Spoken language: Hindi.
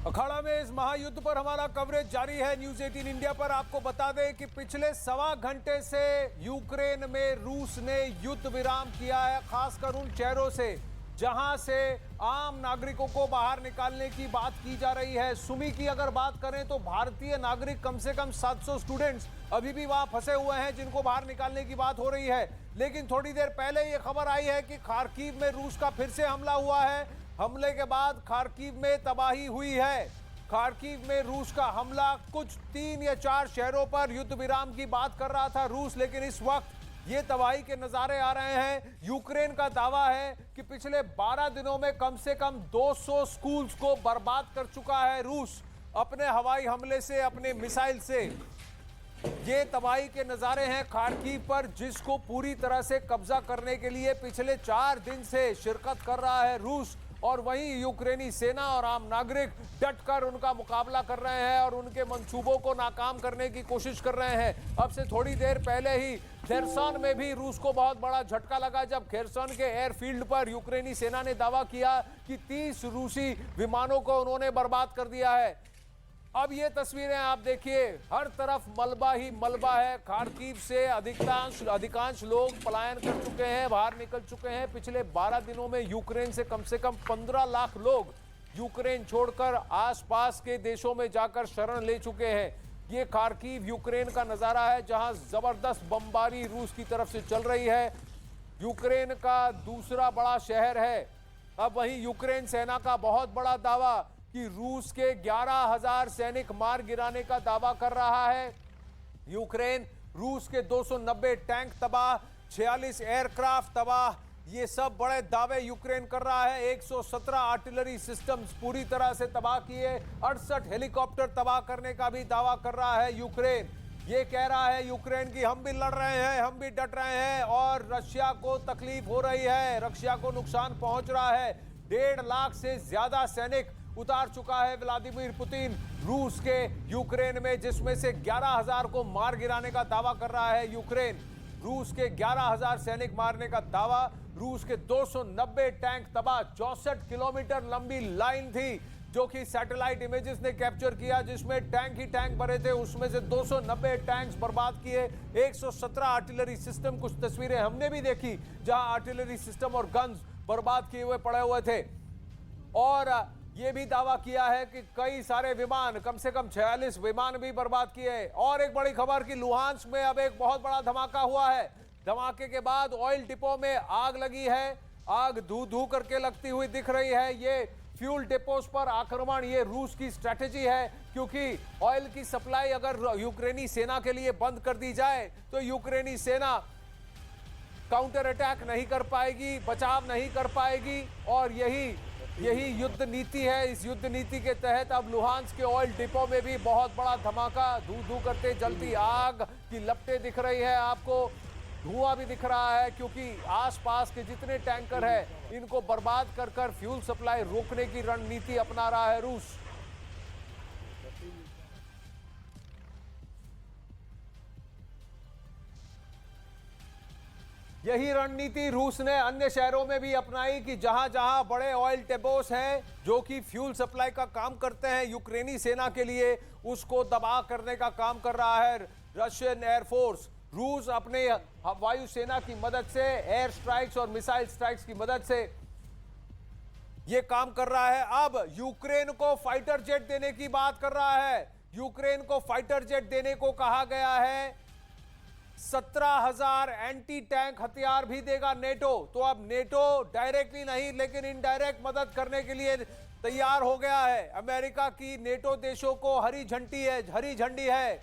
अखाड़ा में इस महायुद्ध पर हमारा कवरेज जारी है। न्यूज 18 इंडिया पर आपको बता दें कि पिछले सवा घंटे से यूक्रेन में रूस ने युद्ध विराम किया है, खासकर उन शहरों से जहां से आम नागरिकों को बाहर निकालने की बात की जा रही है। सुमी की अगर बात करें तो भारतीय नागरिक कम से कम 700 स्टूडेंट्स अभी भी वहां फंसे हुए हैं जिनको बाहर निकालने की बात हो रही है। लेकिन थोड़ी देर पहले ये खबर आई है कि खार्किव में रूस का फिर से हमला हुआ है। हमले के बाद खार्किव में तबाही हुई है। खार्किव में रूस का हमला कुछ 3 या 4 शहरों पर युद्ध विराम की बात कर रहा था रूस, लेकिन इस वक्त ये तबाही के नजारे आ रहे हैं। यूक्रेन का दावा है कि पिछले 12 दिनों में कम से कम 200 स्कूल्स को बर्बाद कर चुका है रूस अपने हवाई हमले से, अपने मिसाइल से। ये तबाही के नजारे हैं खार्किव पर, जिसको पूरी तरह से कब्जा करने के लिए पिछले 4 दिन से शिरकत कर रहा है रूस। और वहीं यूक्रेनी सेना और आम नागरिक डटकर उनका मुकाबला कर रहे हैं और उनके मंसूबों को नाकाम करने की कोशिश कर रहे हैं। अब से थोड़ी देर पहले ही खेरसन में भी रूस को बहुत बड़ा झटका लगा जब खेरसन के एयरफील्ड पर यूक्रेनी सेना ने दावा किया कि 30 रूसी विमानों को उन्होंने बर्बाद कर दिया है। अब ये तस्वीरें आप देखिए, हर तरफ मलबा ही मलबा है। खार्किव से अधिकांश लोग पलायन कर चुके हैं, बाहर निकल चुके हैं। पिछले 12 दिनों में यूक्रेन से कम 15 लाख लोग यूक्रेन छोड़कर आसपास के देशों में जाकर शरण ले चुके हैं। ये खार्किव यूक्रेन का नजारा है जहां जबरदस्त बमबारी रूस की तरफ से चल रही है। यूक्रेन का दूसरा बड़ा शहर है। अब वहीं यूक्रेन सेना का बहुत बड़ा दावा कि रूस के 11,000 सैनिक मार गिराने का दावा कर रहा है। यूक्रेन रूस के 290 टैंक तबाह, 46 एयरक्राफ्ट तबाह, ये सब बड़े दावे यूक्रेन कर रहा है। 117 आर्टिलरी सिस्टम्स पूरी तरह से तबाह किए, 68 हेलीकॉप्टर तबाह करने का भी दावा कर रहा है यूक्रेन। ये कह रहा है यूक्रेन की हम भी लड़ रहे हैं, हम भी डट रहे हैं और रशिया को तकलीफ हो रही है, रशिया को नुकसान पहुंच रहा है। 1.5 लाख से ज्यादा सैनिक उतार चुका है व्लादिमीर पुतिन रूस के यूक्रेन में, जिसमें से 11,000 को मार गिराने का दावा कर रहा है यूक्रेन। रूस के 11,000 सैनिक मारने का दावा, रूस के 290 टैंक तबाह। 64 किलोमीटर लंबी लाइन थी जो कि सैटेलाइट इमेजेस ने कैप्चर किया, जिसमें टैंक ही टैंक भरे थे। उसमें से 290 टैंक्स बर्बाद किए, 117 आर्टिलरी सिस्टम। कुछ तस्वीरें हमने भी देखी जहां आर्टिलरी सिस्टम और गन्स बर्बाद किए हुए पड़े हुए थे। और ये भी दावा किया है कि कई सारे विमान, कम से कम 46 विमान भी बर्बाद किए। और एक बड़ी खबर कि लुहांस्क में अब एक बहुत बड़ा धमाका हुआ है। धमाके के बाद ऑयल डिपो में आग लगी है। आग धू धू करके लगती हुई दिख रही है। ये फ्यूल डिपोज पर आक्रमण, ये रूस की स्ट्रैटेजी है, क्योंकि ऑयल की सप्लाई अगर यूक्रेनी सेना के लिए बंद कर दी जाए तो यूक्रेनी सेना काउंटर अटैक नहीं कर पाएगी, बचाव नहीं कर पाएगी। और यही युद्ध नीति है। इस युद्ध नीति के तहत अब लुहांस्क के ऑयल डिपो में भी बहुत बड़ा धमाका, धू धू करते जलती आग की लपटें दिख रही है आपको, धुआं भी दिख रहा है, क्योंकि आसपास के जितने टैंकर हैं इनको बर्बाद कर कर फ्यूल सप्लाई रोकने की रणनीति अपना रहा है रूस। यही रणनीति रूस ने अन्य शहरों में भी अपनाई कि जहां जहां बड़े ऑयल डिपोस हैं जो कि फ्यूल सप्लाई का काम करते हैं यूक्रेनी सेना के लिए, उसको दबा करने का काम कर रहा है रशियन एयरफोर्स। रूस अपने वायुसेना की मदद से, एयर स्ट्राइक्स और मिसाइल स्ट्राइक्स की मदद से यह काम कर रहा है। अब यूक्रेन को फाइटर जेट देने की बात कर रहा है। यूक्रेन को फाइटर जेट देने को कहा गया है। 17,000 एंटी टैंक हथियार भी देगा नेटो। तो अब नेटो डायरेक्टली नहीं लेकिन इनडायरेक्ट मदद करने के लिए तैयार हो गया है। अमेरिका की नेटो देशों को हरी झंडी है।